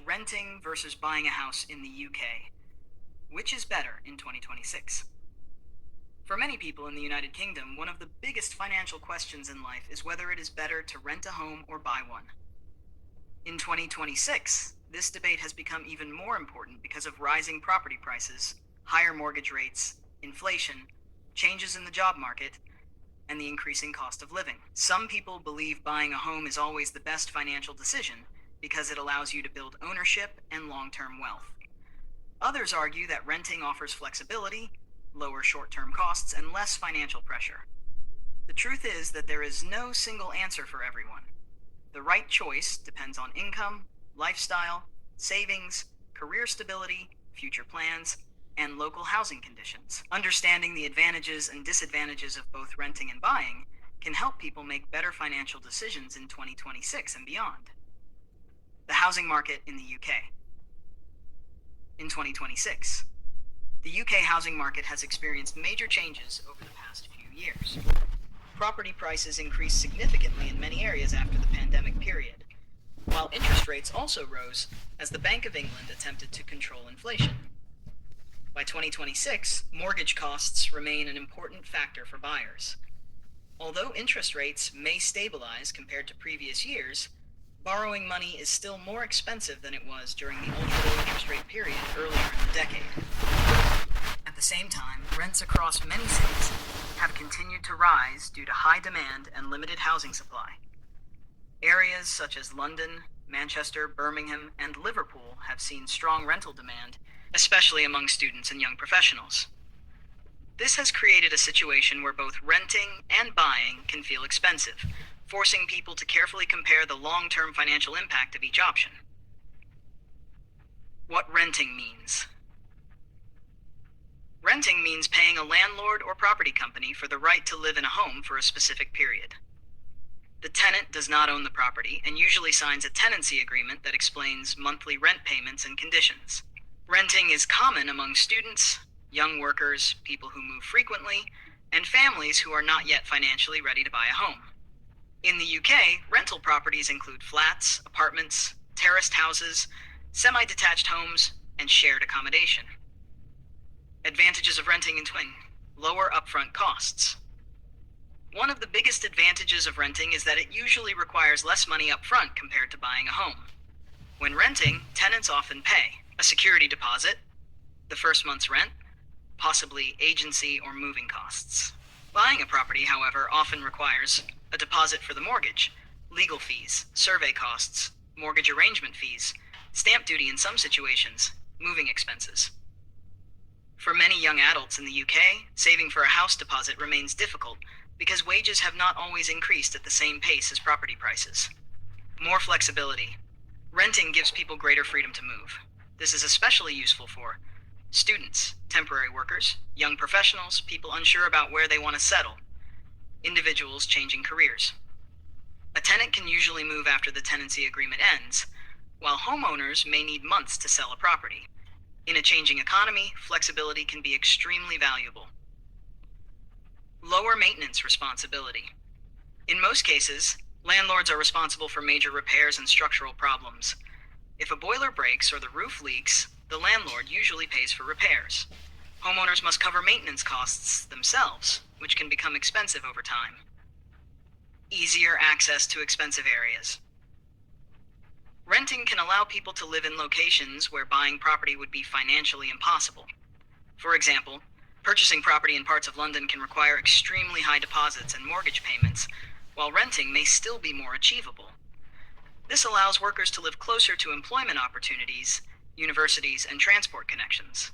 Renting versus buying a house in the UK. Which is better in 2026? For many people in the United Kingdom, one of the biggest financial questions in life is whether it is better to rent a home or buy one. In 2026, this debate has become even more important because of rising property prices, higher mortgage rates, inflation, changes in the job market, and the increasing cost of living. Some people believe buying a home is always the best financial decision because it allows you to build ownership and long-term wealth. Others argue that renting offers flexibility, lower short-term costs, and less financial pressure. The truth is that there is no single answer for everyone. The right choice depends on income, lifestyle, savings, career stability, future plans, and local housing conditions. Understanding the advantages and disadvantages of both renting and buying can help people make better financial decisions in 2026 and beyond. The housing market in the UK. In 2026, the UK housing market has experienced major changes over the past few years. Property prices increased significantly in many areas after the pandemic period, while interest rates also rose as the Bank of England attempted to control inflation. By 2026, mortgage costs remain an important factor for buyers. Although interest rates may stabilize compared to previous years, borrowing money is still more expensive than it was during the ultra-low interest rate period earlier in the decade. At the same time, rents across many cities have continued to rise due to high demand and limited housing supply. Areas such as London, Manchester, Birmingham, and Liverpool have seen strong rental demand, especially among students and young professionals. This has created a situation where both renting and buying can feel expensive, forcing people to carefully compare the long-term financial impact of each option. What renting means. Renting means paying a landlord or property company for the right to live in a home for a specific period. The tenant does not own the property and usually signs a tenancy agreement that explains monthly rent payments and conditions. Renting is common among students, young workers, people who move frequently, and families who are not yet financially ready to buy a home. In the UK, rental properties include flats, apartments, terraced houses, semi-detached homes, and shared accommodation. Advantages of renting in twin: lower upfront costs. One of the biggest advantages of renting is that it usually requires less money up front compared to buying a home. When renting, tenants often pay a security deposit, the first month's rent, possibly agency or moving costs. Buying a property, however, often requires a deposit for the mortgage, legal fees, survey costs, mortgage arrangement fees, stamp duty in some situations, moving expenses. For many young adults in the UK, saving for a house deposit remains difficult because wages have not always increased at the same pace as property prices. More flexibility. Renting gives people greater freedom to move. This is especially useful for students, temporary workers, young professionals, people unsure about where they want to settle, individuals changing careers. A tenant can usually move after the tenancy agreement ends, while homeowners may need months to sell a property. In a changing economy, flexibility can be extremely valuable. Lower maintenance responsibility. In most cases, landlords are responsible for major repairs and structural problems. If a boiler breaks or the roof leaks, the landlord usually pays for repairs. Homeowners must cover maintenance costs themselves, which can become expensive over time. Easier access to expensive areas. Renting can allow people to live in locations where buying property would be financially impossible. For example, purchasing property in parts of London can require extremely high deposits and mortgage payments, while renting may still be more achievable. This allows workers to live closer to employment opportunities, universities, and transport connections.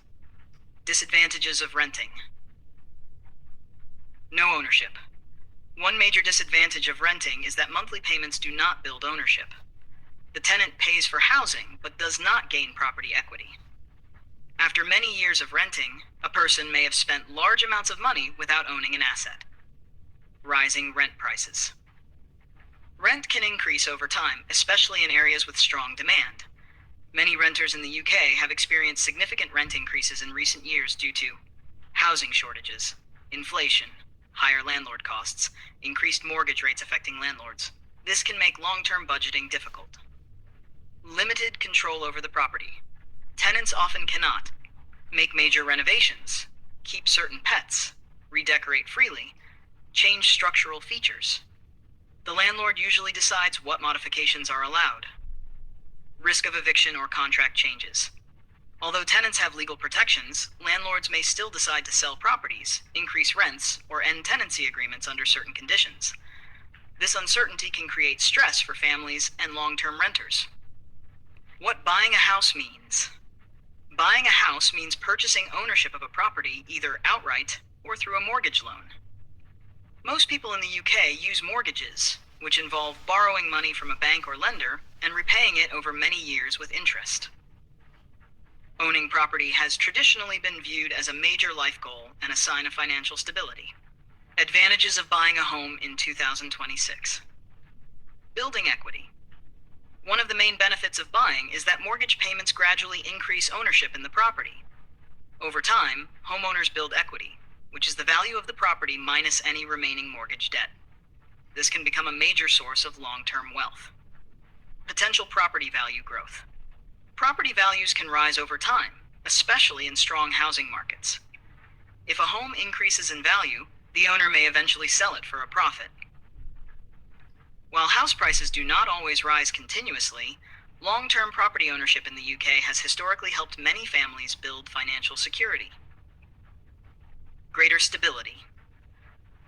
Disadvantages of renting. No ownership. One major disadvantage of renting is that monthly payments do not build ownership. The tenant pays for housing, but does not gain property equity. After many years of renting, a person may have spent large amounts of money without owning an asset. Rising rent prices. Rent can increase over time, especially in areas with strong demand. Many renters in the UK have experienced significant rent increases in recent years due to housing shortages, inflation, higher landlord costs, increased mortgage rates affecting landlords. This can make long-term budgeting difficult. Limited control over the property. Tenants often cannot make major renovations, keep certain pets, redecorate freely, change structural features. The landlord usually decides what modifications are allowed. Risk of eviction or contract changes. Although tenants have legal protections, landlords may still decide to sell properties, increase rents, or end tenancy agreements under certain conditions. This uncertainty can create stress for families and long-term renters. What buying a house means. Buying a house means purchasing ownership of a property either outright or through a mortgage loan. Most people in the UK use mortgages, which involve borrowing money from a bank or lender and repaying it over many years with interest. Owning property has traditionally been viewed as a major life goal and a sign of financial stability. Advantages of buying a home in 2026. Building equity. One of the main benefits of buying is that mortgage payments gradually increase ownership in the property. Over time, homeowners build equity, which is the value of the property minus any remaining mortgage debt. This can become a major source of long-term wealth. Potential property value growth. Property values can rise over time, especially in strong housing markets. If a home increases in value, the owner may eventually sell it for a profit. While house prices do not always rise continuously, long-term property ownership in the UK has historically helped many families build financial security. Greater stability.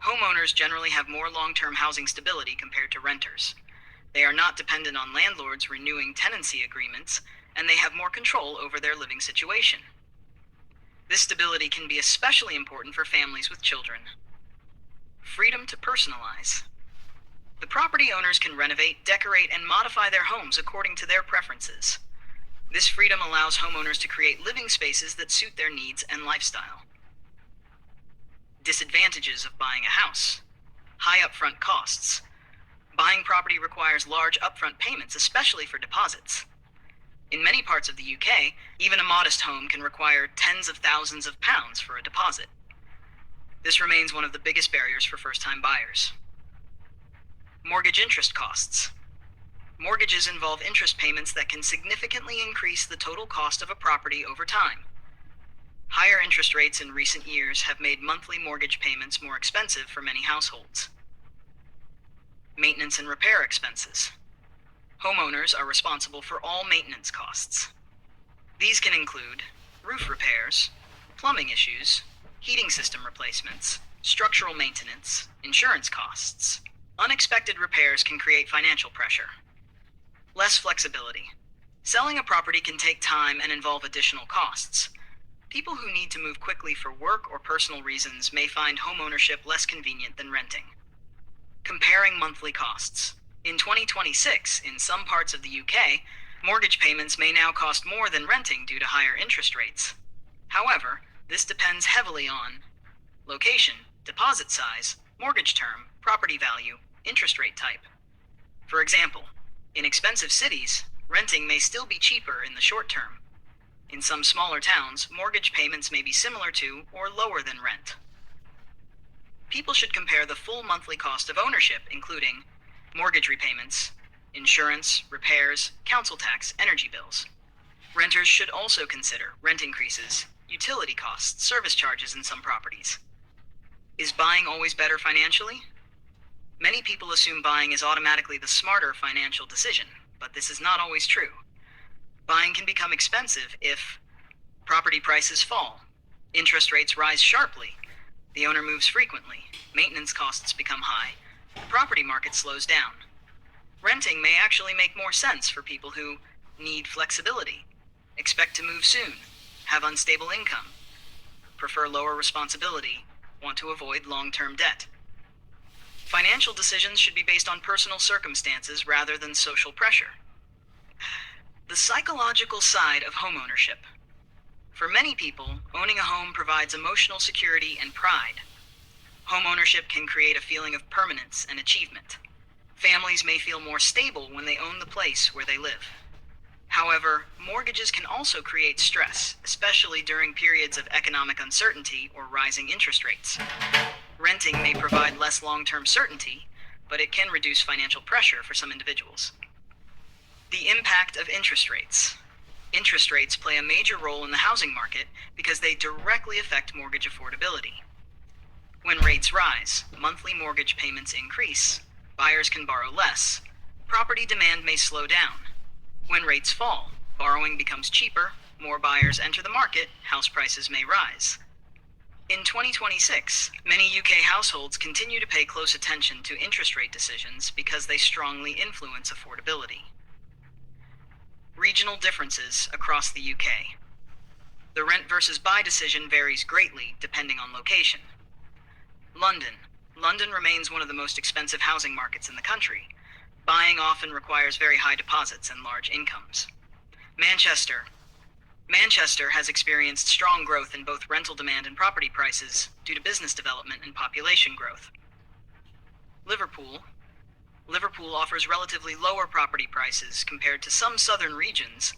Homeowners generally have more long-term housing stability compared to renters. They are not dependent on landlords renewing tenancy agreements, and they have more control over their living situation. This stability can be especially important for families with children. Freedom to personalize. The property owners can renovate, decorate, and modify their homes according to their preferences. This freedom allows homeowners to create living spaces that suit their needs and lifestyle. Disadvantages of buying a house. High upfront costs. Buying property requires large upfront payments, especially for deposits. In many parts of the UK, even a modest home can require tens of thousands of pounds for a deposit. This remains one of the biggest barriers for first-time buyers. Mortgage interest costs. Mortgages involve interest payments that can significantly increase the total cost of a property over time. Higher interest rates in recent years have made monthly mortgage payments more expensive for many households. Maintenance and repair expenses. Homeowners are responsible for all maintenance costs. These can include roof repairs, plumbing issues, heating system replacements, structural maintenance, insurance costs. Unexpected repairs can create financial pressure. Less flexibility. Selling a property can take time and involve additional costs. People who need to move quickly for work or personal reasons may find homeownership less convenient than renting. Comparing monthly costs. In 2026, in some parts of the UK, mortgage payments may now cost more than renting due to higher interest rates. However, this depends heavily on location, deposit size, mortgage term, property value, interest rate type. For example, in expensive cities, renting may still be cheaper in the short term. In some smaller towns, mortgage payments may be similar to or lower than rent. People should compare the full monthly cost of ownership, including mortgage repayments, insurance, repairs, council tax, energy bills. Renters should also consider rent increases, utility costs, service charges in some properties. Is buying always better financially? Many people assume buying is automatically the smarter financial decision, but this is not always true. Buying can become expensive if property prices fall, interest rates rise sharply, the owner moves frequently, maintenance costs become high, the property market slows down. Renting may actually make more sense for people who need flexibility, expect to move soon, have unstable income, prefer lower responsibility, want to avoid long-term debt. Financial decisions should be based on personal circumstances rather than social pressure. The psychological side of homeownership. For many people, owning a home provides emotional security and pride. Homeownership can create a feeling of permanence and achievement. Families may feel more stable when they own the place where they live. However, mortgages can also create stress, especially during periods of economic uncertainty or rising interest rates. Renting may provide less long-term certainty, but it can reduce financial pressure for some individuals. The impact of interest rates. Interest rates play a major role in the housing market because they directly affect mortgage affordability. When rates rise, monthly mortgage payments increase, buyers can borrow less, property demand may slow down. When rates fall, borrowing becomes cheaper, more buyers enter the market, house prices may rise. In 2026, many UK households continue to pay close attention to interest rate decisions because they strongly influence affordability. Regional differences across the UK. The rent versus buy decision varies greatly depending on location. London. London remains one of the most expensive housing markets in the country. Buying often requires very high deposits and large incomes. Manchester. Manchester has experienced strong growth in both rental demand and property prices due to business development and population growth. Liverpool. Liverpool offers relatively lower property prices compared to some southern regions,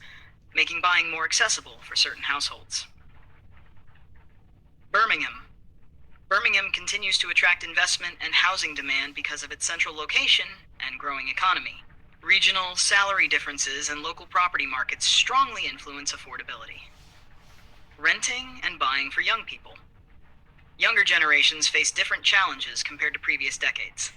making buying more accessible for certain households. Birmingham. Birmingham continues to attract investment and housing demand because of its central location and growing economy. Regional salary differences and local property markets strongly influence affordability. Renting and buying for young people. Younger generations face different challenges compared to previous decades.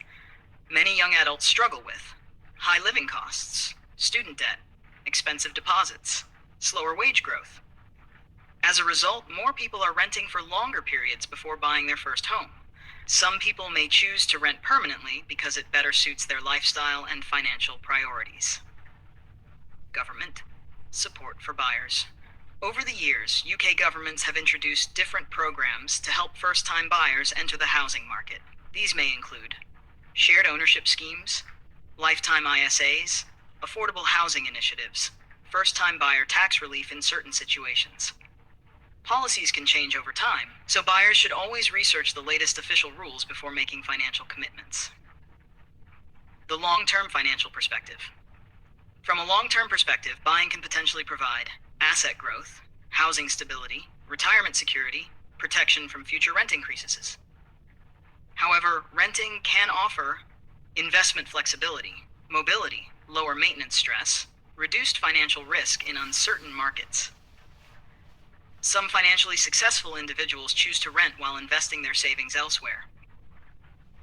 Many young adults struggle with high living costs, student debt, expensive deposits, slower wage growth. As a result, more people are renting for longer periods before buying their first home. Some people may choose to rent permanently because it better suits their lifestyle and financial priorities. Government support for buyers. Over the years, UK governments have introduced different programs to help first-time buyers enter the housing market. These may include shared ownership schemes, lifetime ISAs, affordable housing initiatives, first-time buyer tax relief in certain situations. Policies can change over time, so buyers should always research the latest official rules before making financial commitments. The long-term financial perspective. From a long-term perspective, buying can potentially provide asset growth, housing stability, retirement security, protection from future rent increases. However, renting can offer investment flexibility, mobility, lower maintenance stress, reduced financial risk in uncertain markets. Some financially successful individuals choose to rent while investing their savings elsewhere.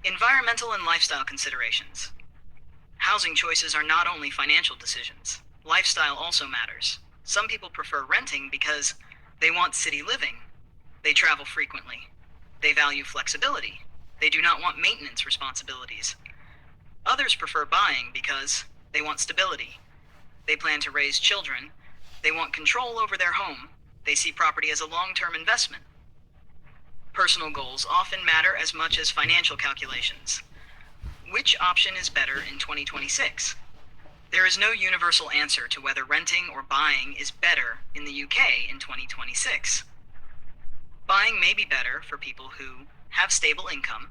Environmental and lifestyle considerations. Housing choices are not only financial decisions. Lifestyle also matters. Some people prefer renting because they want city living. They travel frequently. They value flexibility. They do not want maintenance responsibilities. Others prefer buying because they want stability. They plan to raise children. They want control over their home. They see property as a long-term investment. Personal goals often matter as much as financial calculations. Which option is better in 2026? There is no universal answer to whether renting or buying is better in the UK in 2026. Buying may be better for people who have stable income,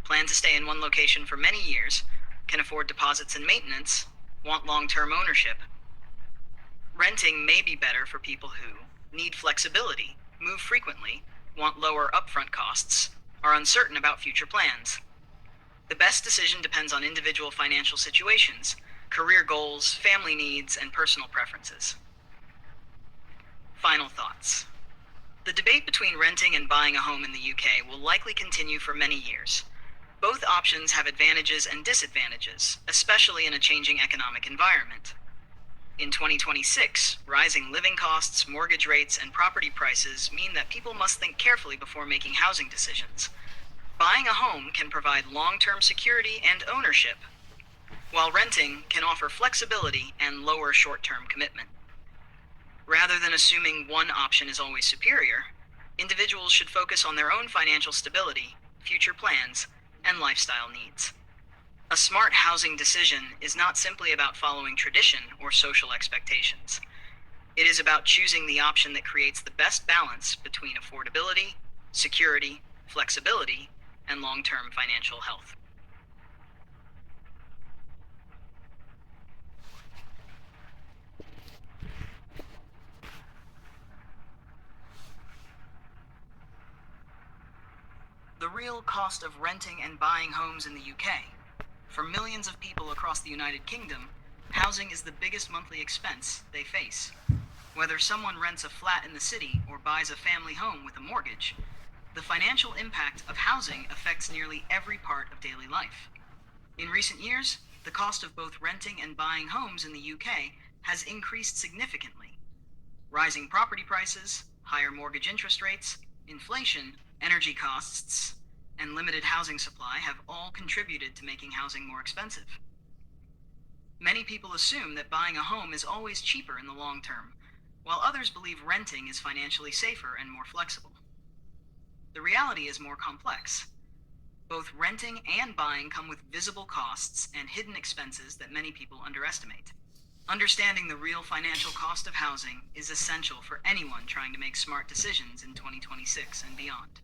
plan to stay in one location for many years, can afford deposits and maintenance, want long-term ownership. Renting may be better for people who need flexibility, move frequently, want lower upfront costs, are uncertain about future plans. The best decision depends on individual financial situations, career goals, family needs, and personal preferences. Final thoughts. The debate between renting and buying a home in the UK will likely continue for many years. Both options have advantages and disadvantages, especially in a changing economic environment. In 2026, rising living costs, mortgage rates, and property prices mean that people must think carefully before making housing decisions. Buying a home can provide long-term security and ownership, while renting can offer flexibility and lower short-term commitment. Rather than assuming one option is always superior, individuals should focus on their own financial stability, future plans, and lifestyle needs. A smart housing decision is not simply about following tradition or social expectations. It is about choosing the option that creates the best balance between affordability, security, flexibility, and long-term financial health. The real cost of renting and buying homes in the UK. For millions of people across the United Kingdom, housing is the biggest monthly expense they face. Whether someone rents a flat in the city or buys a family home with a mortgage, the financial impact of housing affects nearly every part of daily life. In recent years, the cost of both renting and buying homes in the UK has increased significantly. Rising property prices, higher mortgage interest rates, inflation, energy costs, and limited housing supply have all contributed to making housing more expensive. Many people assume that buying a home is always cheaper in the long term, while others believe renting is financially safer and more flexible. The reality is more complex. Both renting and buying come with visible costs and hidden expenses that many people underestimate. Understanding the real financial cost of housing is essential for anyone trying to make smart decisions in 2026 and beyond.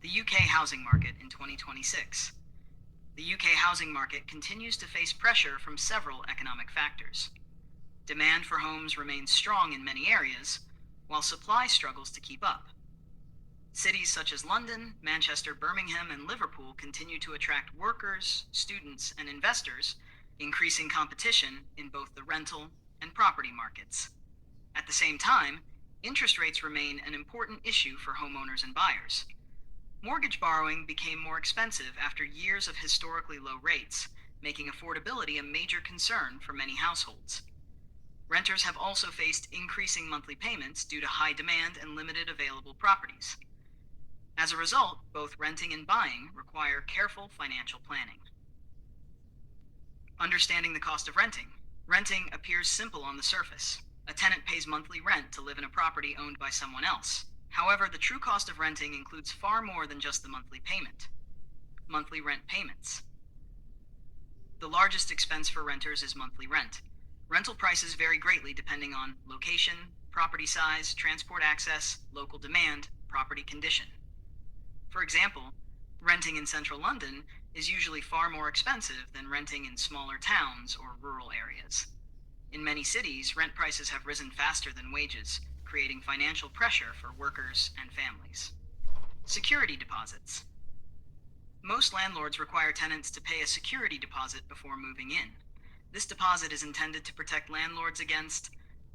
The UK housing market in 2026. The UK housing market continues to face pressure from several economic factors. Demand for homes remains strong in many areas, while supply struggles to keep up. Cities such as London, Manchester, Birmingham, and Liverpool continue to attract workers, students, and investors, increasing competition in both the rental and property markets. At the same time, interest rates remain an important issue for homeowners and buyers. Mortgage borrowing became more expensive after years of historically low rates, making affordability a major concern for many households. Renters have also faced increasing monthly payments due to high demand and limited available properties. As a result, both renting and buying require careful financial planning. Understanding the cost of renting. Renting appears simple on the surface. A tenant pays monthly rent to live in a property owned by someone else. However, the true cost of renting includes far more than just the monthly payment. Monthly rent payments. The largest expense for renters is monthly rent. Rental prices vary greatly depending on location, property size, transport access, local demand, property condition. For example, renting in central London is usually far more expensive than renting in smaller towns or rural areas. In many cities, rent prices have risen faster than wages, creating financial pressure for workers and families. Security deposits. Most landlords require tenants to pay a security deposit before moving in. This deposit is intended to protect landlords against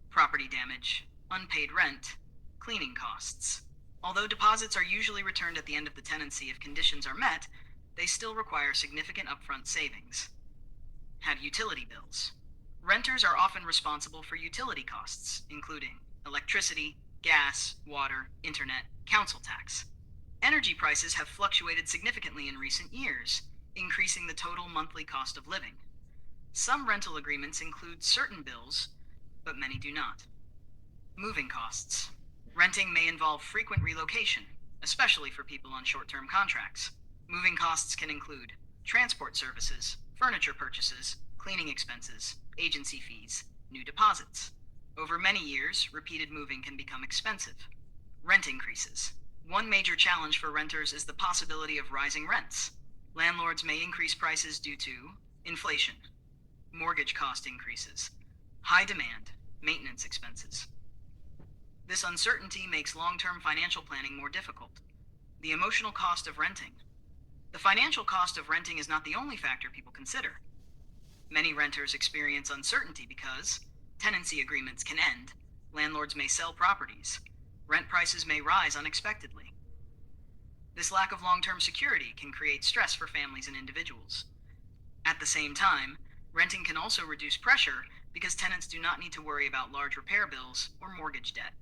property damage, unpaid rent, cleaning costs. Although deposits are usually returned at the end of the tenancy if conditions are met, they still require significant upfront savings. Have utility bills. Renters are often responsible for utility costs, including electricity, gas, water, internet, council tax. Energy prices have fluctuated significantly in recent years, increasing the total monthly cost of living. Some rental agreements include certain bills, but many do not. Moving costs. Renting may involve frequent relocation, especially for people on short-term contracts. Moving costs can include transport services, furniture purchases, cleaning expenses, agency fees, new deposits. Over many years, repeated moving can become expensive. Rent increases. One major challenge for renters is the possibility of rising rents. Landlords may increase prices due to inflation, mortgage cost increases, high demand, maintenance expenses. This uncertainty makes long-term financial planning more difficult. The emotional cost of renting. The financial cost of renting is not the only factor people consider. Many renters experience uncertainty because tenancy agreements can end, landlords may sell properties, rent prices may rise unexpectedly. This lack of long-term security can create stress for families and individuals. At the same time, renting can also reduce pressure because tenants do not need to worry about large repair bills or mortgage debt.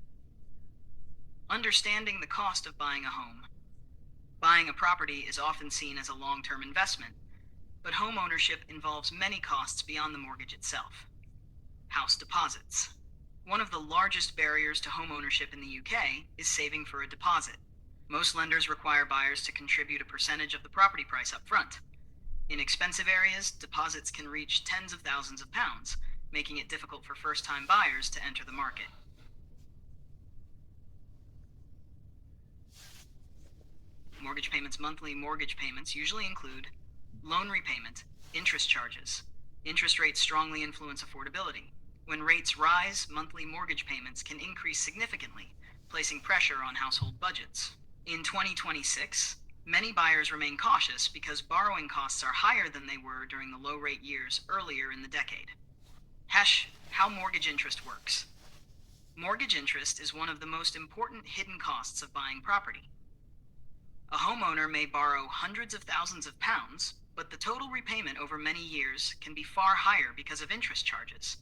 Understanding the cost of buying a home. Buying a property is often seen as a long-term investment, but home ownership involves many costs beyond the mortgage itself. House deposits. One of the largest barriers to home ownership in the UK is saving for a deposit. Most lenders require buyers to contribute a percentage of the property price up front. In expensive areas, deposits can reach tens of thousands of pounds, making it difficult for first-time buyers to enter the market. Mortgage payments. Monthly mortgage payments usually include loan repayment, interest charges. Interest rates strongly influence affordability. When rates rise, monthly mortgage payments can increase significantly, placing pressure on household budgets. In 2026, Many buyers remain cautious because borrowing costs are higher than they were during the low-rate years earlier in the decade. How mortgage interest works. Mortgage interest is one of the most important hidden costs of buying property. A homeowner may borrow hundreds of thousands of pounds, but the total repayment over many years can be far higher because of interest charges.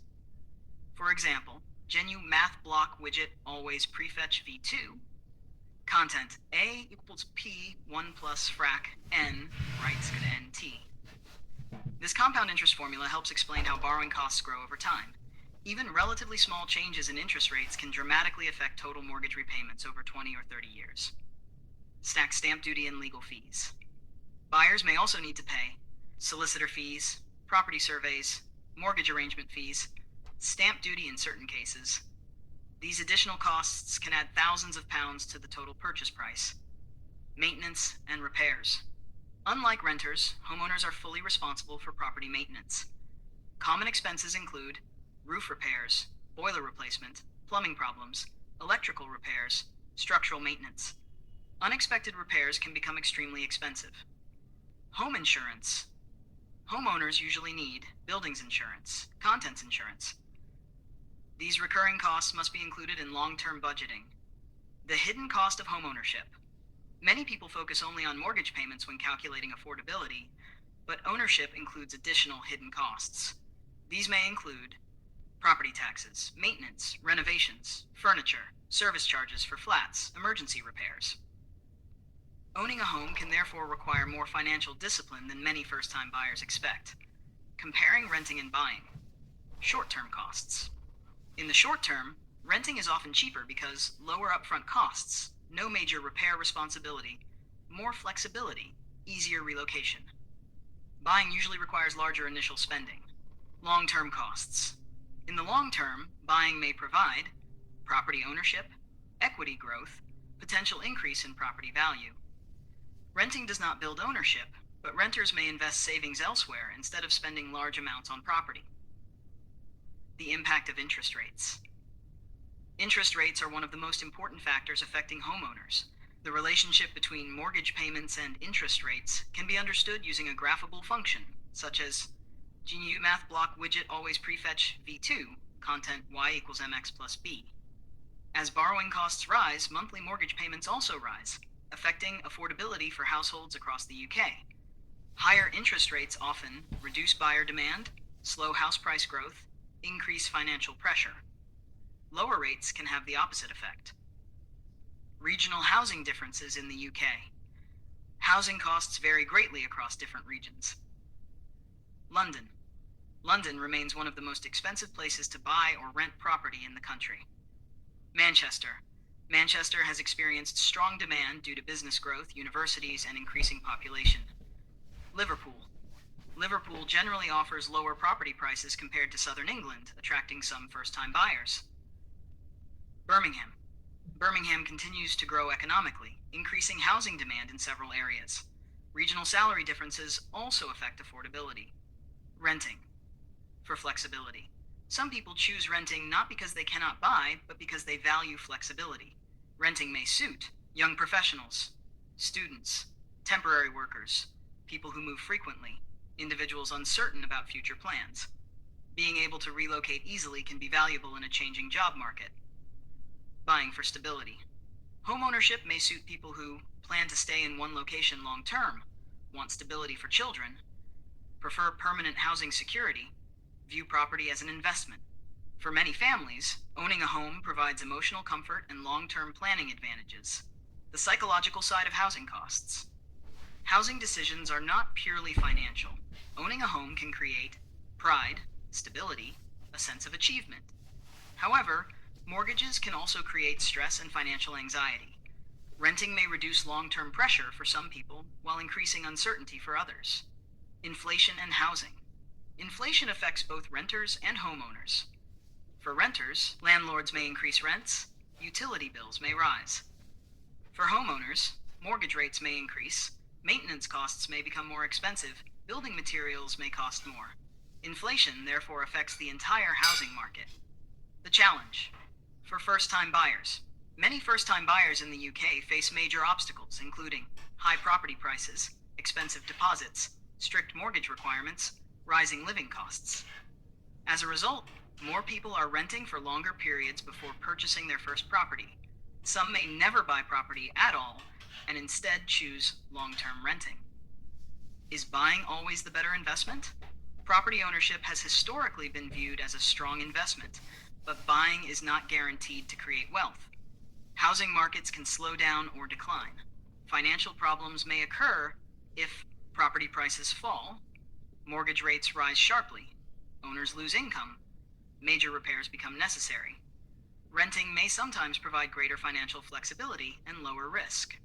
For example, Genu math block widget always prefetch v2, content A equals P 1 plus frac N, right's gonna NT. This compound interest formula helps explain how borrowing costs grow over time. Even relatively small changes in interest rates can dramatically affect total mortgage repayments over 20 or 30 years. Stack stamp duty and legal fees. Buyers may also need to pay solicitor fees, property surveys, mortgage arrangement fees, stamp duty in certain cases. These additional costs can add thousands of pounds to the total purchase price. Maintenance and repairs. Unlike renters, homeowners are fully responsible for property maintenance. Common expenses include roof repairs, boiler replacement, plumbing problems, electrical repairs, structural maintenance. Unexpected repairs can become extremely expensive. Home insurance. Homeowners usually need buildings insurance, contents insurance. These recurring costs must be included in long-term budgeting. The hidden cost of homeownership. Many people focus only on mortgage payments when calculating affordability, but ownership includes additional hidden costs. These may include property taxes, maintenance, renovations, furniture, service charges for flats, emergency repairs. Owning a home can therefore require more financial discipline than many first-time buyers expect. Comparing renting and buying. Short-term costs. In the short term, renting is often cheaper because lower upfront costs, no major repair responsibility, more flexibility, easier relocation. Buying usually requires larger initial spending. Long-term costs. In the long term, buying may provide property ownership, equity growth, potential increase in property value. Renting does not build ownership, but renters may invest savings elsewhere instead of spending large amounts on property. The impact of interest rates. Interest rates are one of the most important factors affecting homeowners. The relationship between mortgage payments and interest rates can be understood using a graphable function, such as Genu math block widget always prefetch v2, content y equals mx plus b. As borrowing costs rise, monthly mortgage payments also rise, affecting affordability for households across the UK. Higher interest rates often reduce buyer demand, slow house price growth, increase financial pressure. Lower rates can have the opposite effect. Regional housing differences in the UK. Housing costs vary greatly across different regions. London. London remains one of the most expensive places to buy or rent property in the country. Manchester. Manchester has experienced strong demand due to business growth, universities, and increasing population. Liverpool. Liverpool generally offers lower property prices compared to southern England, attracting some first-time buyers. Birmingham. Birmingham continues to grow economically, increasing housing demand in several areas. Regional salary differences also affect affordability. Renting. For flexibility. Some people choose renting not because they cannot buy, but because they value flexibility. Renting may suit young professionals, students, temporary workers, people who move frequently, individuals uncertain about future plans. Being able to relocate easily can be valuable in a changing job market. Buying for stability. Homeownership may suit people who plan to stay in one location long term, want stability for children, prefer permanent housing security, view property as an investment. For many families, owning a home provides emotional comfort and long-term planning advantages. The psychological side of housing costs. Housing decisions are not purely financial. Owning a home can create pride, stability, a sense of achievement. However, mortgages can also create stress and financial anxiety. Renting may reduce long-term pressure for some people while increasing uncertainty for others. Inflation and housing. Inflation affects both renters and homeowners. For renters, landlords may increase rents, utility bills may rise. For homeowners, mortgage rates may increase, maintenance costs may become more expensive, building materials may cost more. Inflation therefore affects the entire housing market. The challenge. For first-time buyers. Many first-time buyers in the UK face major obstacles, including high property prices, expensive deposits, strict mortgage requirements, rising living costs. As a result, more people are renting for longer periods before purchasing their first property. Some may never buy property at all and instead choose long-term renting. Is buying always the better investment? Property ownership has historically been viewed as a strong investment, but buying is not guaranteed to create wealth. Housing markets can slow down or decline. Financial problems may occur if property prices fall, mortgage rates rise sharply, owners lose income, major repairs become necessary. Renting may sometimes provide greater financial flexibility and lower risk.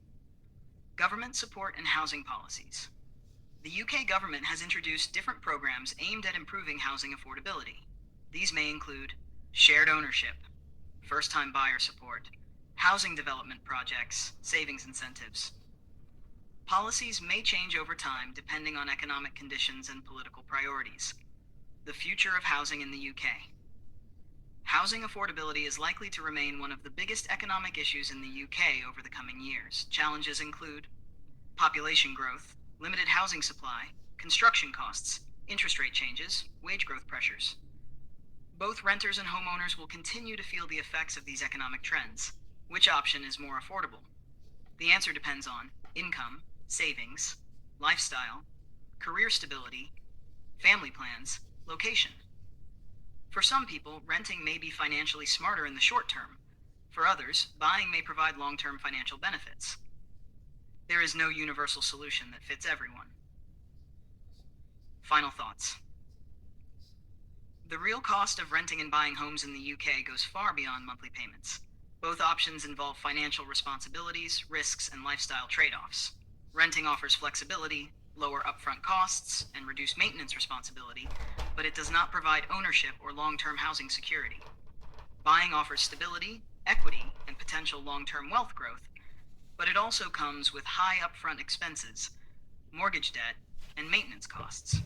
Government support and housing policies. The UK government has introduced different programs aimed at improving housing affordability. These may include shared ownership, first-time buyer support, housing development projects, savings incentives. Policies may change over time depending on economic conditions and political priorities. The future of housing in the UK. Housing affordability is likely to remain one of the biggest economic issues in the UK over the coming years. Challenges include population growth, limited housing supply, construction costs, interest rate changes, wage growth pressures. Both renters and homeowners will continue to feel the effects of these economic trends. Which option is more affordable? The answer depends on income, savings, lifestyle, career stability, family plans, location. For some people, renting may be financially smarter in the short term. For others, buying may provide long-term financial benefits. There is no universal solution that fits everyone. Final thoughts. The real cost of renting and buying homes in the UK goes far beyond monthly payments. Both options involve financial responsibilities, risks, and lifestyle trade-offs. Renting offers flexibility, lower upfront costs, and reduced maintenance responsibility, but it does not provide ownership or long-term housing security. Buying offers stability, equity, and potential long-term wealth growth, but it also comes with high upfront expenses, mortgage debt, and maintenance costs.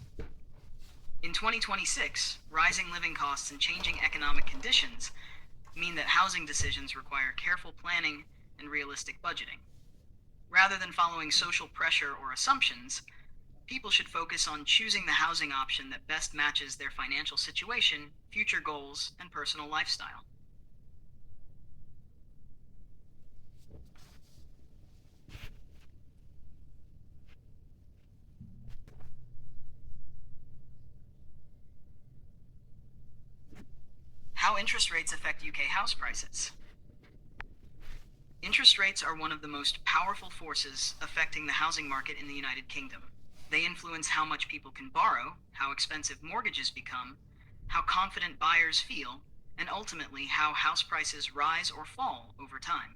In 2026, rising living costs and changing economic conditions mean that housing decisions require careful planning and realistic budgeting. Rather than following social pressure or assumptions, people should focus on choosing the housing option that best matches their financial situation, future goals, and personal lifestyle. How interest rates affect UK house prices. Interest rates are one of the most powerful forces affecting the housing market in the United Kingdom. They influence how much people can borrow, how expensive mortgages become, how confident buyers feel, and ultimately how house prices rise or fall over time.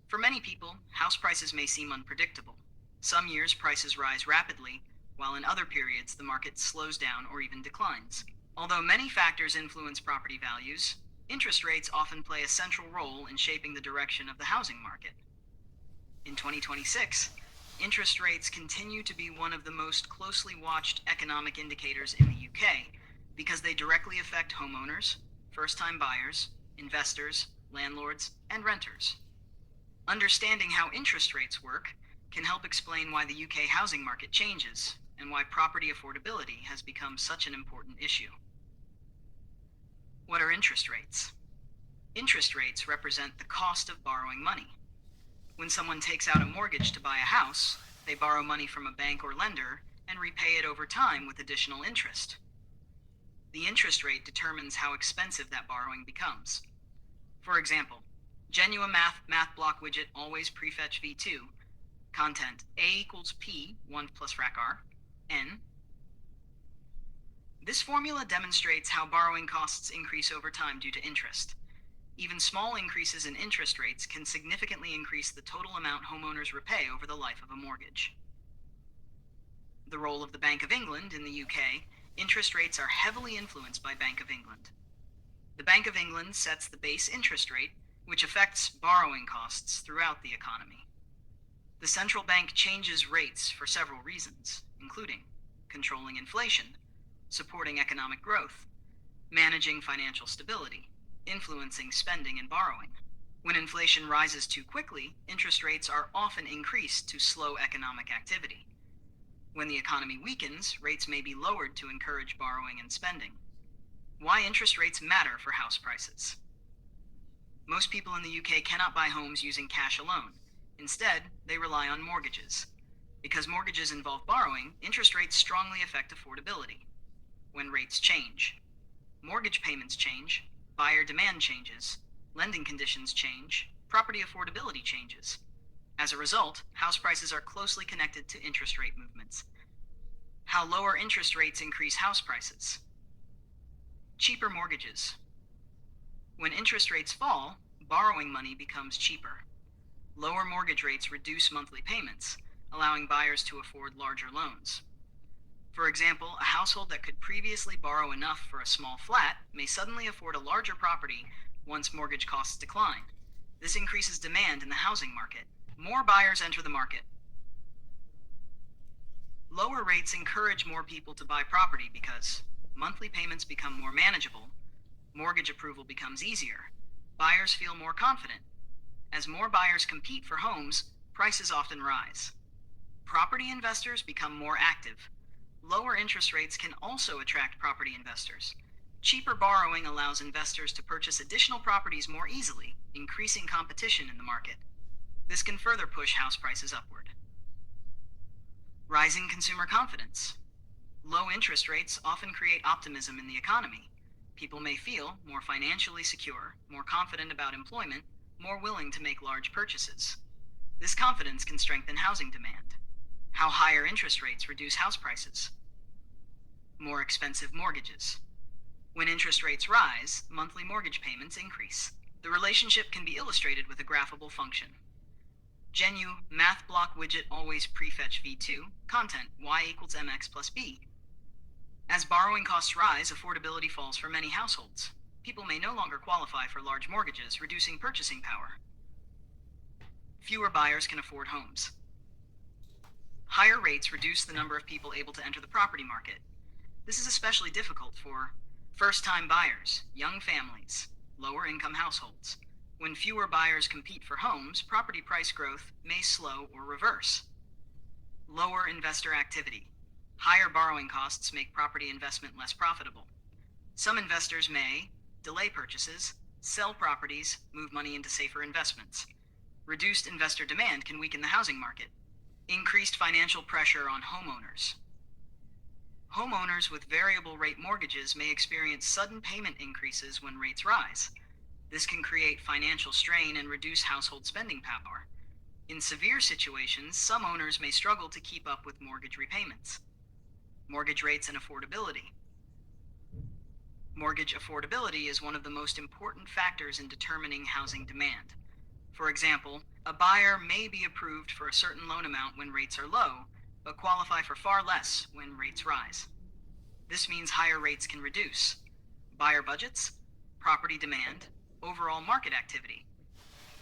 For many people, house prices may seem unpredictable. Some years prices rise rapidly, while in other periods the market slows down or even declines. Although many factors influence property values, interest rates often play a central role in shaping the direction of the housing market. In 2026, interest rates continue to be one of the most closely watched economic indicators in the UK because they directly affect homeowners, first-time buyers, investors, landlords, and renters. Understanding how interest rates work can help explain why the UK housing market changes and why property affordability has become such an important issue. What are interest rates? Interest rates represent the cost of borrowing money. When someone takes out a mortgage to buy a house, they borrow money from a bank or lender and repay it over time with additional interest. The interest rate determines how expensive that borrowing becomes. For example, Genuine Math Block Widget Always Prefetch V2, content A equals P, 1 plus frac R, N. This formula demonstrates how borrowing costs increase over time due to interest. Even small increases in interest rates can significantly increase the total amount homeowners repay over the life of a mortgage. The role of the Bank of England in the UK, interest rates are heavily influenced by Bank of England. The Bank of England sets the base interest rate, which affects borrowing costs throughout the economy. The central bank changes rates for several reasons, including controlling inflation, supporting economic growth, managing financial stability, influencing spending and borrowing. When inflation rises too quickly, interest rates are often increased to slow economic activity. When the economy weakens, rates may be lowered to encourage borrowing and spending. Why interest rates matter for house prices. Most people in the UK cannot buy homes using cash alone. Instead, they rely on mortgages. Because mortgages involve borrowing, interest rates strongly affect affordability. When rates change, mortgage payments change, buyer demand changes, lending conditions change, property affordability changes. As a result, house prices are closely connected to interest rate movements. How lower interest rates increase house prices. Cheaper mortgages. When interest rates fall, borrowing money becomes cheaper. Lower mortgage rates reduce monthly payments, allowing buyers to afford larger loans. For example, a household that could previously borrow enough for a small flat may suddenly afford a larger property once mortgage costs decline. This increases demand in the housing market. More buyers enter the market. Lower rates encourage more people to buy property because monthly payments become more manageable, mortgage approval becomes easier, buyers feel more confident. As more buyers compete for homes, prices often rise. Property investors become more active. Lower interest rates can also attract property investors. Cheaper borrowing allows investors to purchase additional properties more easily, increasing competition in the market. This can further push house prices upward. Rising consumer confidence. Low interest rates often create optimism in the economy. People may feel more financially secure, more confident about employment, more willing to make large purchases. This confidence can strengthen housing demand. How higher interest rates reduce house prices. More expensive mortgages. When interest rates rise, monthly mortgage payments increase. The relationship can be illustrated with a graphable function. Genu math block widget always prefetch v2, content y equals mx plus b. As borrowing costs rise, affordability falls for many households. People may no longer qualify for large mortgages, reducing purchasing power. Fewer buyers can afford homes. Higher rates reduce the number of people able to enter the property market. This is especially difficult for first-time buyers, young families, lower-income households. When fewer buyers compete for homes, property price growth may slow or reverse. Lower investor activity. Higher borrowing costs make property investment less profitable. Some investors may delay purchases, sell properties, move money into safer investments. Reduced investor demand can weaken the housing market. Increased financial pressure on homeowners. Homeowners with variable rate mortgages may experience sudden payment increases when rates rise. This can create financial strain and reduce household spending power. In severe situations, some owners may struggle to keep up with mortgage repayments. Mortgage rates and affordability. Mortgage affordability is one of the most important factors in determining housing demand. For example, a buyer may be approved for a certain loan amount when rates are low, but qualify for far less when rates rise. This means higher rates can reduce buyer budgets, property demand, overall market activity.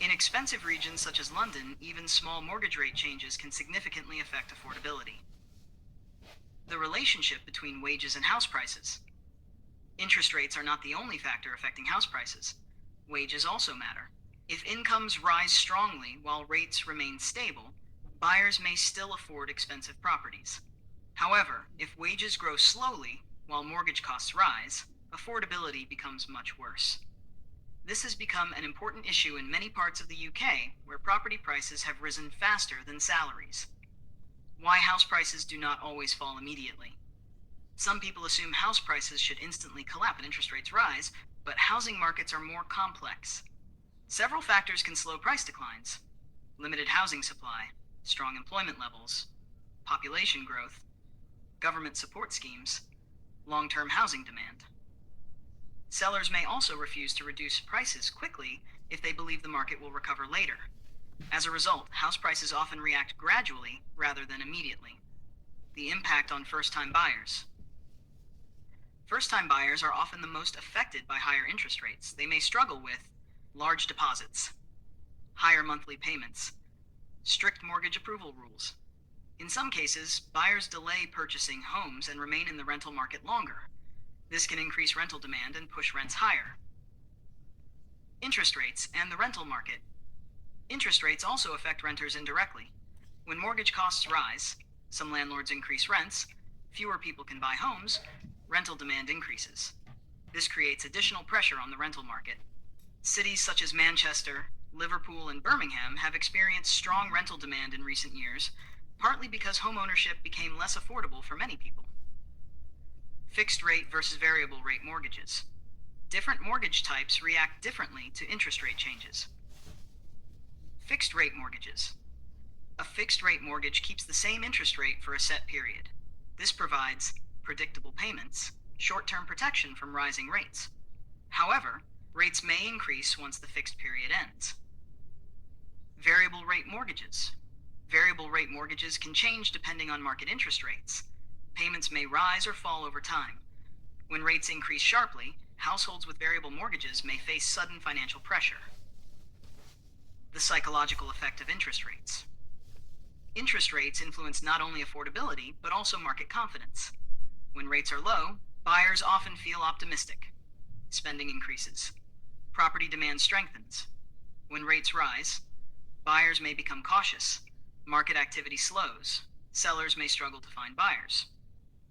In expensive regions such as London, even small mortgage rate changes can significantly affect affordability. The relationship between wages and house prices. Interest rates are not the only factor affecting house prices. Wages also matter. If incomes rise strongly while rates remain stable, buyers may still afford expensive properties. However, if wages grow slowly while mortgage costs rise, affordability becomes much worse. This has become an important issue in many parts of the UK, where property prices have risen faster than salaries. Why house prices do not always fall immediately. Some people assume house prices should instantly collapse when interest rates rise, but housing markets are more complex. Several factors can slow price declines: limited housing supply, strong employment levels, population growth, government support schemes, long-term housing demand. Sellers may also refuse to reduce prices quickly if they believe the market will recover later. As a result, house prices often react gradually rather than immediately. The impact on first-time buyers. First-time buyers are often the most affected by higher interest rates. They may struggle with large deposits, higher monthly payments, strict mortgage approval rules. In some cases, buyers delay purchasing homes and remain in the rental market longer. This can increase rental demand and push rents higher. Interest rates and the rental market. Interest rates also affect renters indirectly. When mortgage costs rise, some landlords increase rents, fewer people can buy homes, rental demand increases. This creates additional pressure on the rental market. Cities such as Manchester, Liverpool, and Birmingham have experienced strong rental demand in recent years, partly because homeownership became less affordable for many people. Fixed rate versus variable rate mortgages. Different mortgage types react differently to interest rate changes. Fixed rate mortgages. A fixed rate mortgage keeps the same interest rate for a set period. This provides predictable payments, short-term protection from rising rates. However, rates may increase once the fixed period ends. Variable rate mortgages. Variable rate mortgages can change depending on market interest rates. Payments may rise or fall over time. When rates increase sharply, households with variable mortgages may face sudden financial pressure. The psychological effect of interest rates. Interest rates influence not only affordability, but also market confidence. When rates are low, buyers often feel optimistic. Spending increases. Property demand strengthens. When rates rise, buyers may become cautious. Market activity slows. Sellers may struggle to find buyers.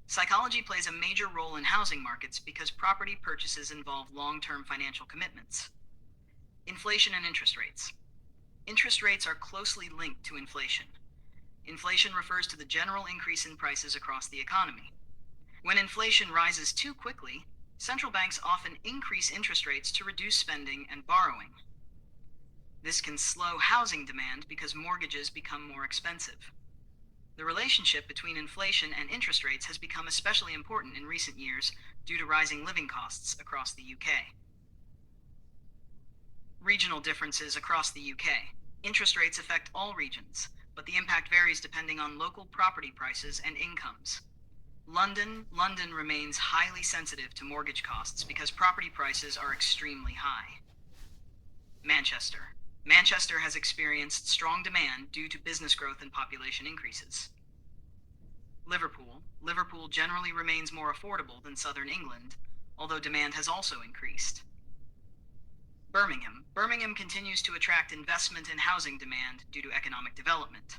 Psychology plays a major role in housing markets because property purchases involve long-term financial commitments. Inflation and interest rates. Interest rates are closely linked to inflation. Inflation refers to the general increase in prices across the economy. When inflation rises too quickly, central banks often increase interest rates to reduce spending and borrowing. This can slow housing demand because mortgages become more expensive. The relationship between inflation and interest rates has become especially important in recent years due to rising living costs across the UK. Regional differences across the UK. Interest rates affect all regions, but the impact varies depending on local property prices and incomes. London remains highly sensitive to mortgage costs because property prices are extremely high. Manchester has experienced strong demand due to business growth and population increases. Liverpool generally remains more affordable than southern England, although demand has also increased. Birmingham continues to attract investment and housing demand due to economic development.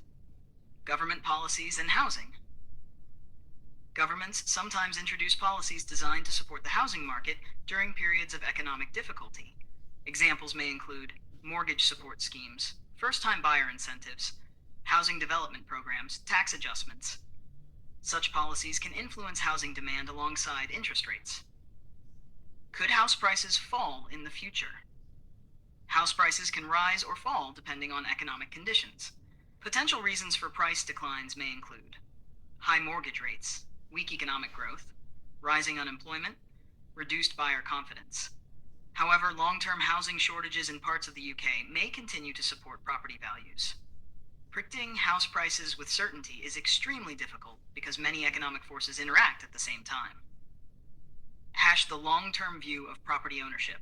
Government policies and housing. Governments sometimes introduce policies designed to support the housing market during periods of economic difficulty. Examples may include mortgage support schemes, first-time buyer incentives, housing development programs, tax adjustments. Such policies can influence housing demand alongside interest rates. Could house prices fall in the future? House prices can rise or fall depending on economic conditions. Potential reasons for price declines may include high mortgage rates, weak economic growth, rising unemployment, reduced buyer confidence. However, long-term housing shortages in parts of the UK may continue to support property values. Predicting house prices with certainty is extremely difficult because many economic forces interact at the same time. The long-term view of property ownership.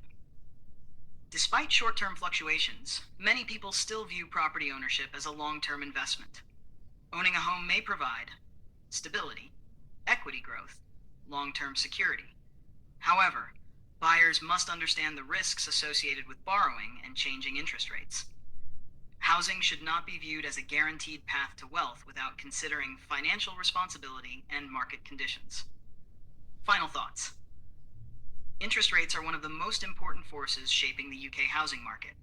Despite short-term fluctuations, many people still view property ownership as a long-term investment. Owning a home may provide stability, equity growth, long-term security. However, buyers must understand the risks associated with borrowing and changing interest rates. Housing should not be viewed as a guaranteed path to wealth without considering financial responsibility and market conditions. Final thoughts. Interest rates are one of the most important forces shaping the UK housing market.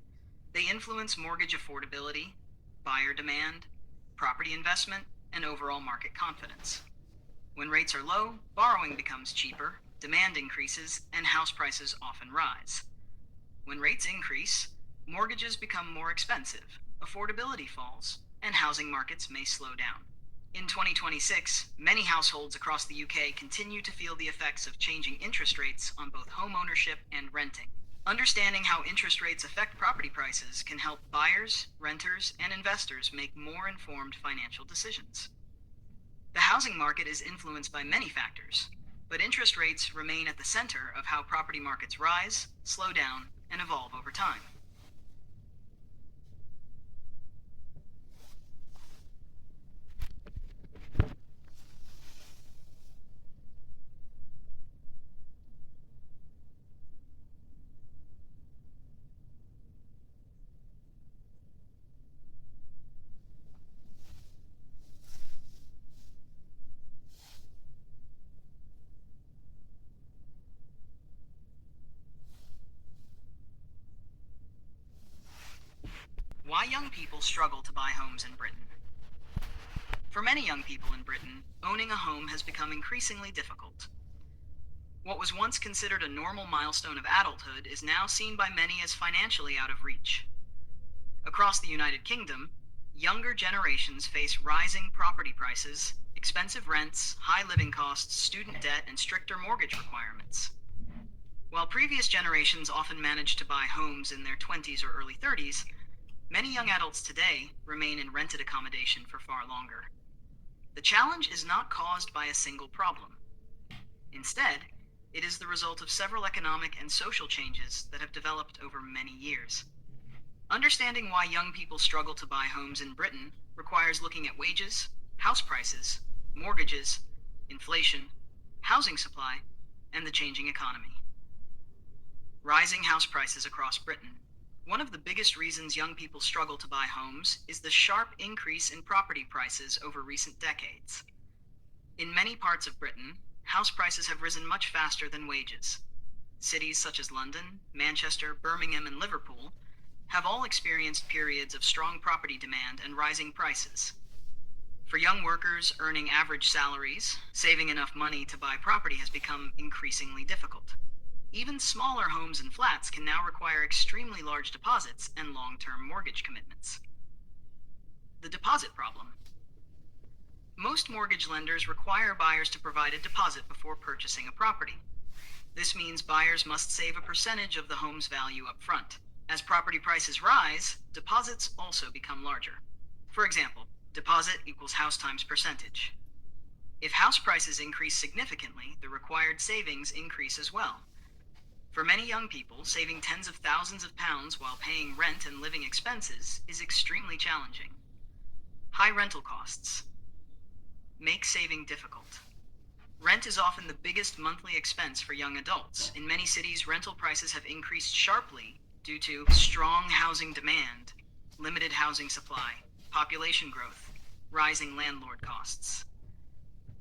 They influence mortgage affordability, buyer demand, property investment, and overall market confidence. When rates are low, borrowing becomes cheaper, demand increases, and house prices often rise. When rates increase, mortgages become more expensive, affordability falls, and housing markets may slow down. In 2026, many households across the UK continue to feel the effects of changing interest rates on both home ownership and renting. Understanding how interest rates affect property prices can help buyers, renters, and investors make more informed financial decisions. The housing market is influenced by many factors, but interest rates remain at the center of how property markets rise, slow down, and evolve over time. Why young people struggle to buy homes in Britain. For many young people in Britain, owning a home has become increasingly difficult. What was once considered a normal milestone of adulthood is now seen by many as financially out of reach. Across the United Kingdom, younger generations face rising property prices, expensive rents, high living costs, student debt, and stricter mortgage requirements. While previous generations often managed to buy homes in their 20s or early 30s, many young adults today remain in rented accommodation for far longer. The challenge is not caused by a single problem. Instead, it is the result of several economic and social changes that have developed over many years. Understanding why young people struggle to buy homes in Britain requires looking at wages, house prices, mortgages, inflation, housing supply, and the changing economy. Rising house prices across Britain. One of the biggest reasons young people struggle to buy homes is the sharp increase in property prices over recent decades. In many parts of Britain, house prices have risen much faster than wages. Cities such as London, Manchester, Birmingham, and Liverpool have all experienced periods of strong property demand and rising prices. For young workers earning average salaries, saving enough money to buy property has become increasingly difficult. Even smaller homes and flats can now require extremely large deposits and long-term mortgage commitments. The deposit problem. Most mortgage lenders require buyers to provide a deposit before purchasing a property. This means buyers must save a percentage of the home's value up front. As property prices rise, deposits also become larger. For example, deposit equals house times percentage. If house prices increase significantly, the required savings increase as well. For many young people, saving tens of thousands of pounds while paying rent and living expenses is extremely challenging. High rental costs make saving difficult. Rent is often the biggest monthly expense for young adults. In many cities, rental prices have increased sharply due to strong housing demand, limited housing supply, population growth, rising landlord costs.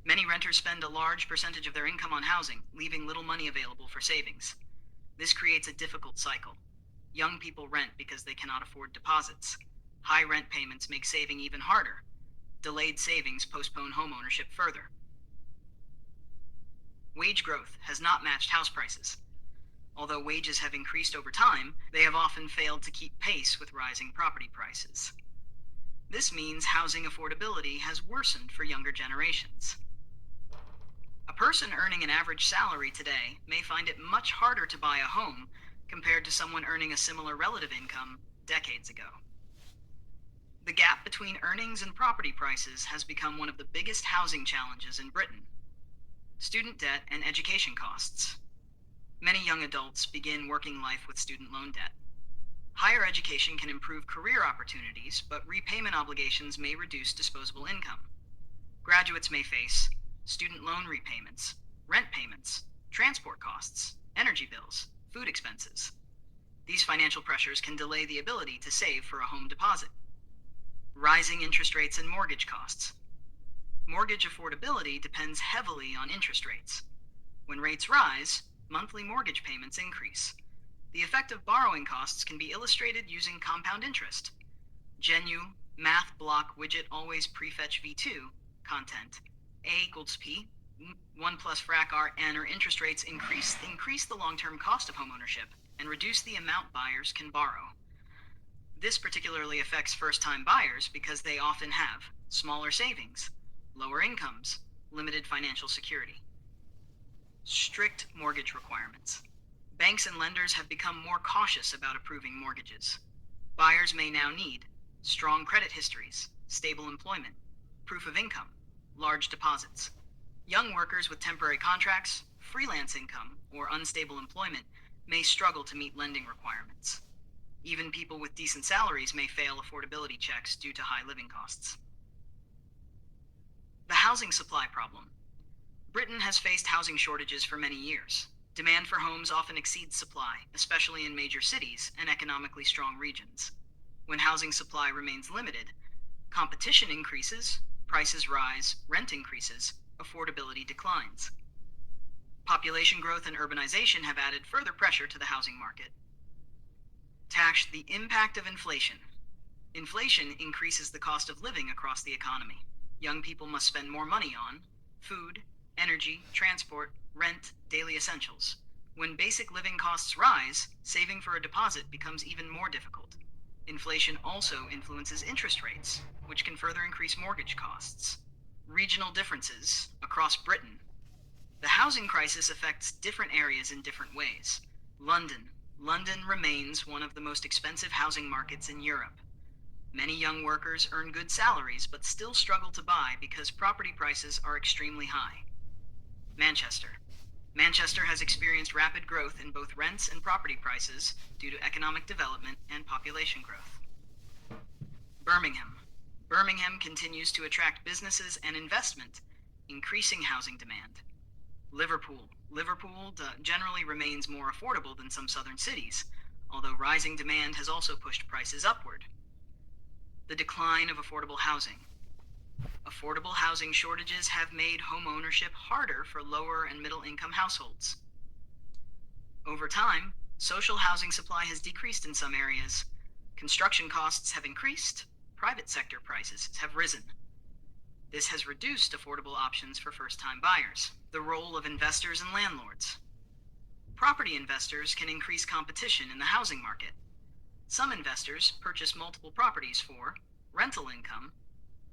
Many renters spend a large percentage of their income on housing, leaving little money available for savings. This creates a difficult cycle. Young people rent because they cannot afford deposits. High rent payments make saving even harder. Delayed savings postpone homeownership further. Wage growth has not matched house prices. Although wages have increased over time, they have often failed to keep pace with rising property prices. This means housing affordability has worsened for younger generations. A person earning an average salary today may find it much harder to buy a home compared to someone earning a similar relative income decades ago. The gap between earnings and property prices has become one of the biggest housing challenges in Britain. Student debt and education costs. Many young adults begin working life with student loan debt. Higher education can improve career opportunities, but repayment obligations may reduce disposable income. Graduates may face student loan repayments, rent payments, transport costs, energy bills, food expenses. These financial pressures can delay the ability to save for a home deposit. Rising interest rates and mortgage costs. Mortgage affordability depends heavily on interest rates. When rates rise, monthly mortgage payments increase. The effect of borrowing costs can be illustrated using compound interest. Genu, math block widget always prefetch v2, content. A equals P, 1 plus frac R N, or interest rates increase the long-term cost of homeownership and reduce the amount buyers can borrow. This particularly affects first-time buyers because they often have smaller savings, lower incomes, limited financial security. Strict mortgage requirements. Banks and lenders have become more cautious about approving mortgages. Buyers may now need strong credit histories, stable employment, proof of income, large deposits. Young workers with temporary contracts, freelance income, or unstable employment may struggle to meet lending requirements. Even people with decent salaries may fail affordability checks due to high living costs. The housing supply problem. Britain has faced housing shortages for many years. Demand for homes often exceeds supply, especially in major cities and economically strong regions. When housing supply remains limited, competition increases, prices rise, rent increases, affordability declines. Population growth and urbanization have added further pressure to the housing market. The impact of inflation. Inflation increases the cost of living across the economy. Young people must spend more money on food, energy, transport, rent, daily essentials. When basic living costs rise, saving for a deposit becomes even more difficult. Inflation also influences interest rates, which can further increase mortgage costs. Regional differences across Britain. The housing crisis affects different areas in different ways. London. London remains one of the most expensive housing markets in Europe. Many young workers earn good salaries but still struggle to buy because property prices are extremely high. Manchester. Manchester has experienced rapid growth in both rents and property prices due to economic development and population growth. Birmingham. Birmingham continues to attract businesses and investment, increasing housing demand. Liverpool. Liverpool generally remains more affordable than some southern cities, although rising demand has also pushed prices upward. The decline of affordable housing. Affordable housing shortages have made home ownership harder for lower and middle income households. Over time, social housing supply has decreased in some areas. Construction costs have increased, private sector prices have risen. This has reduced affordable options for first-time buyers. The role of investors and landlords. Property investors can increase competition in the housing market. Some investors purchase multiple properties for rental income,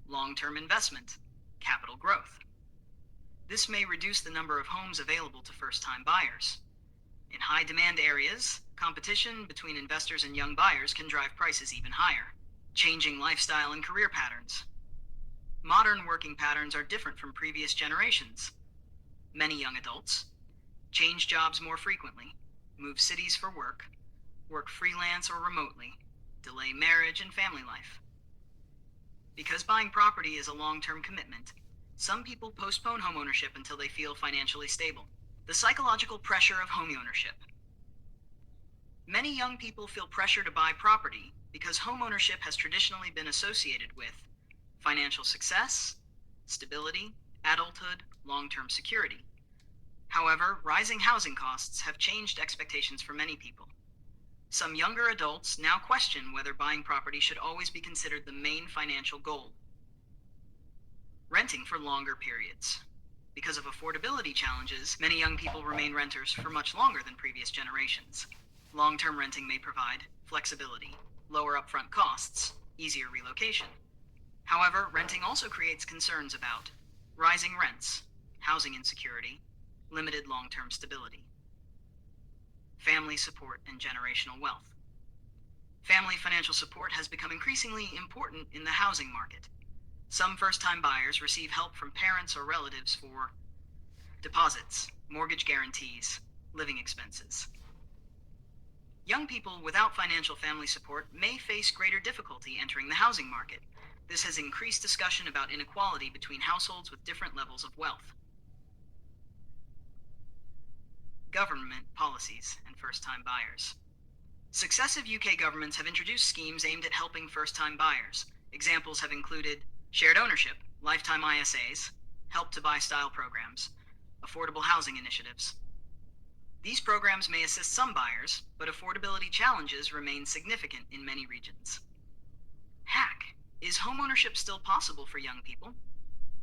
long-term investment, capital growth. This may reduce the number of homes available to first-time buyers. In high-demand areas, competition between investors and young buyers can drive prices even higher. Changing lifestyle and career patterns. Modern working patterns are different from previous generations. Many young adults change jobs more frequently, move cities for work freelance or remotely, delay marriage and family life. Because buying property is a long-term commitment, some people postpone homeownership until they feel financially stable. The psychological pressure of homeownership. Many young people feel pressure to buy property because homeownership has traditionally been associated with financial success, stability, adulthood, long-term security. However, rising housing costs have changed expectations for many people. Some younger adults now question whether buying property should always be considered the main financial goal. Renting for longer periods. Because of affordability challenges, many young people remain renters for much longer than previous generations. Long-term renting may provide flexibility, lower upfront costs, easier relocation. However, renting also creates concerns about rising rents, housing insecurity, limited long-term stability. Family support and generational wealth. Family financial support has become increasingly important in the housing market. Some first-time buyers receive help from parents or relatives for deposits, mortgage guarantees, living expenses. Young people without financial family support may face greater difficulty entering the housing market. This has increased discussion about inequality between households with different levels of wealth. Government policies and first-time buyers. Successive UK governments have introduced schemes aimed at helping first-time buyers. Examples have included shared ownership, lifetime ISAs, help to buy style programs, affordable housing initiatives. These programs may assist some buyers, but affordability challenges remain significant in many regions. Hack. Is homeownership still possible for young people?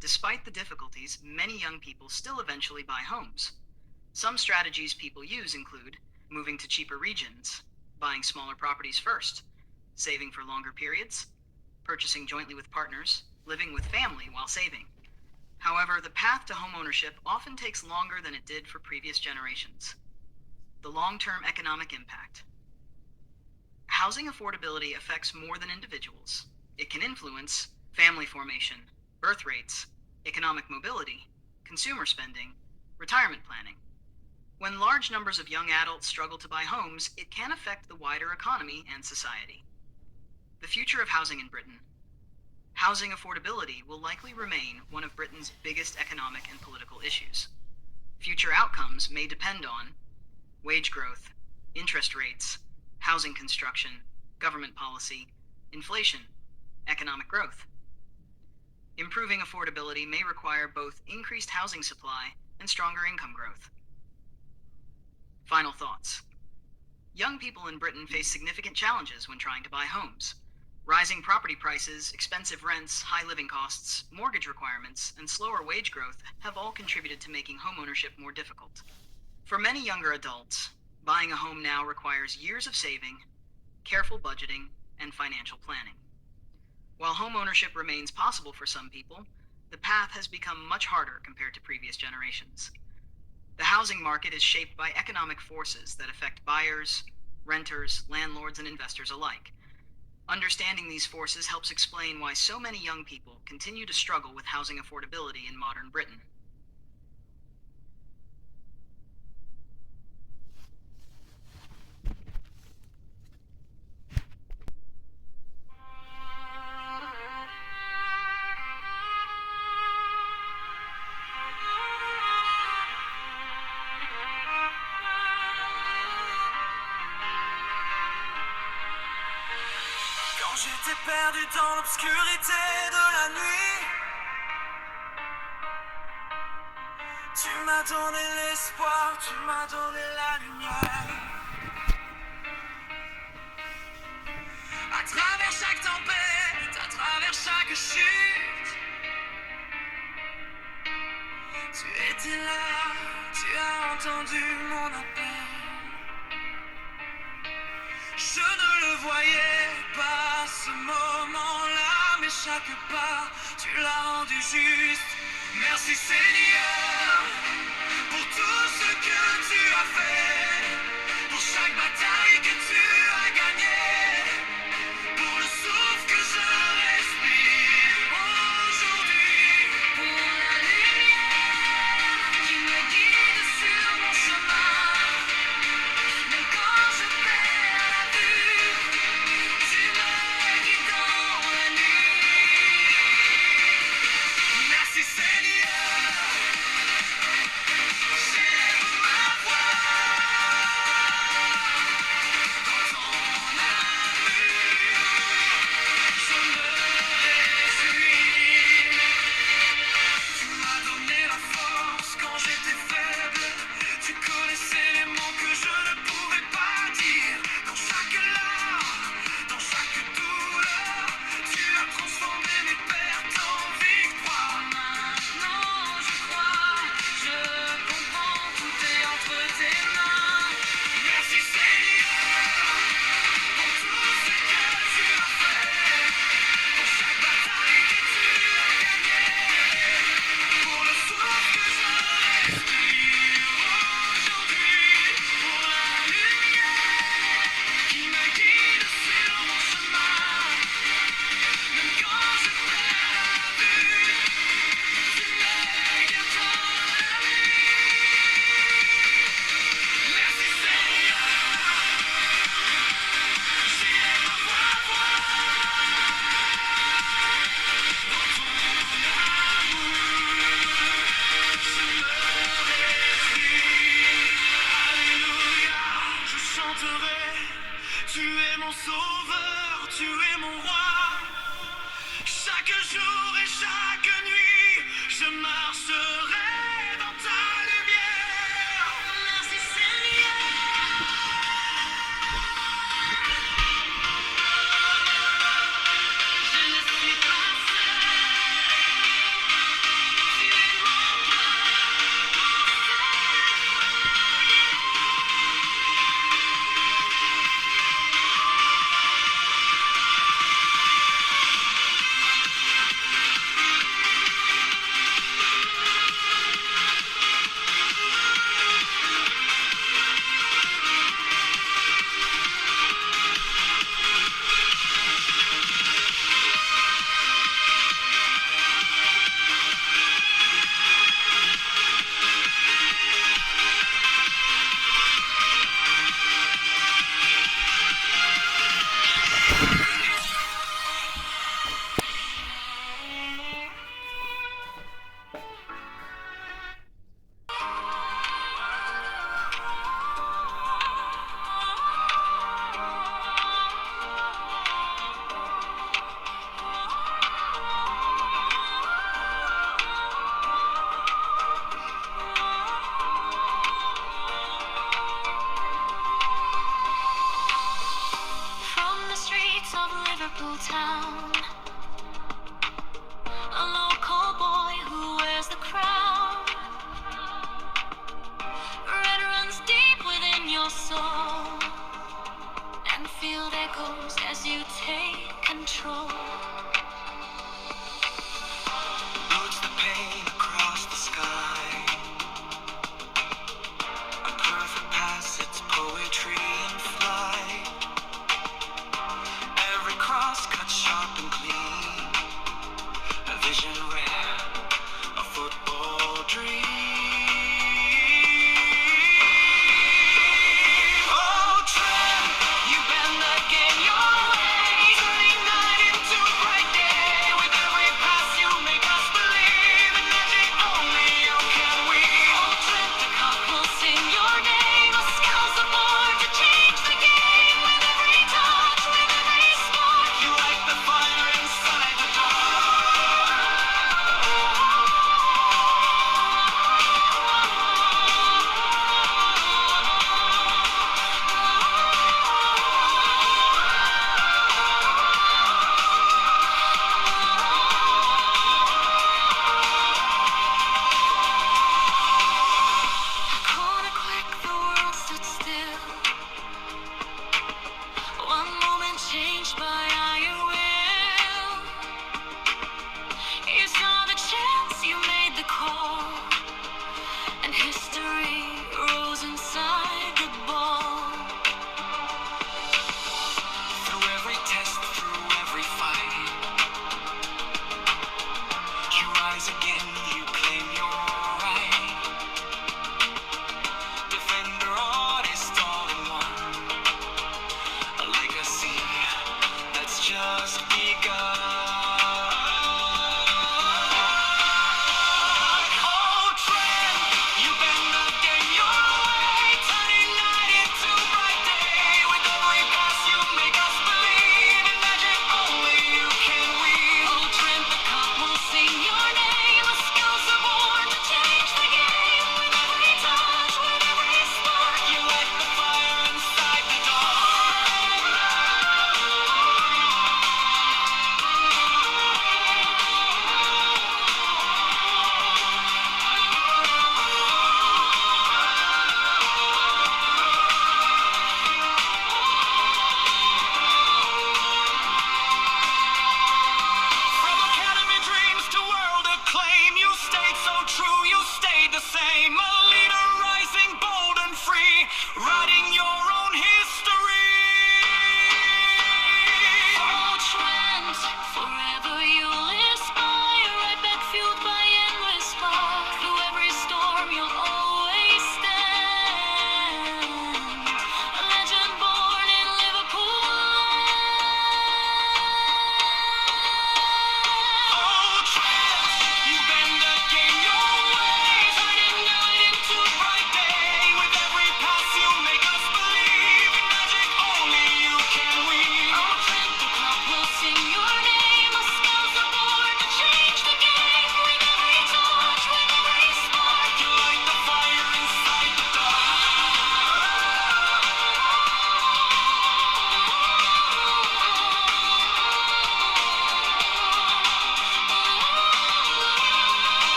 Despite the difficulties, many young people still eventually buy homes. Some strategies people use include moving to cheaper regions, buying smaller properties first, saving for longer periods, purchasing jointly with partners, living with family while saving. However, the path to homeownership often takes longer than it did for previous generations. The long-term economic impact. Housing affordability affects more than individuals. It can influence family formation, birth rates, economic mobility, consumer spending, retirement planning. When large numbers of young adults struggle to buy homes, it can affect the wider economy and society. The future of housing in Britain. Housing affordability will likely remain one of Britain's biggest economic and political issues. Future outcomes may depend on wage growth, interest rates, housing construction, government policy, inflation, economic growth. Improving affordability may require both increased housing supply and stronger income growth. Final thoughts. Young people in Britain face significant challenges when trying to buy homes. Rising property prices, expensive rents, high living costs, mortgage requirements, and slower wage growth have all contributed to making homeownership more difficult. For many younger adults, buying a home now requires years of saving, careful budgeting, and financial planning. While homeownership remains possible for some people, the path has become much harder compared to previous generations. The housing market is shaped by economic forces that affect buyers, renters, landlords, and investors alike. Understanding these forces helps explain why so many young people continue to struggle with housing affordability in modern Britain. Quand j'étais perdu dans l'obscurité de la nuit, tu m'as donné l'espoir, tu m'as donné la lumière. À travers chaque tempête, à travers chaque chute, tu étais là, tu as entendu mon appel. Je ne le voyais pas ce moment-là, mais chaque pas, tu l'as rendu juste. Merci Seigneur, pour tout ce que tu as fait, pour chaque bataille que tu as gagnée, pour le souffle que je respire aujourd'hui, pour la lumière qui me guide sur mon chemin. Mais quand je perds la vue, tu me guides dans la nuit. Merci Seigneur, j'élève ma voix dans ton amour, je me réjouis. Tu m'as donné la force quand j'étais faible. Tu connaissais les mots que je ne pouvais pas dire. Dans chaque larme, dans chaque douleur, tu as transformé mes pertes en victoire. Maintenant je crois, je comprends, tout est entre tes mains. Merci Seigneur, pour tout ce que tu as fait, pour chaque bataille que tu as gagnée, pour le souffle que je respire aujourd'hui, pour la lumière qui me guide sur mon chemin. Même quand je perds la vue, tu m'aides dans la nuit. Merci Seigneur, j'élève ma voix dans ton amour, je me réjouis. Alléluia, je chanterai, tu es mon sauveur.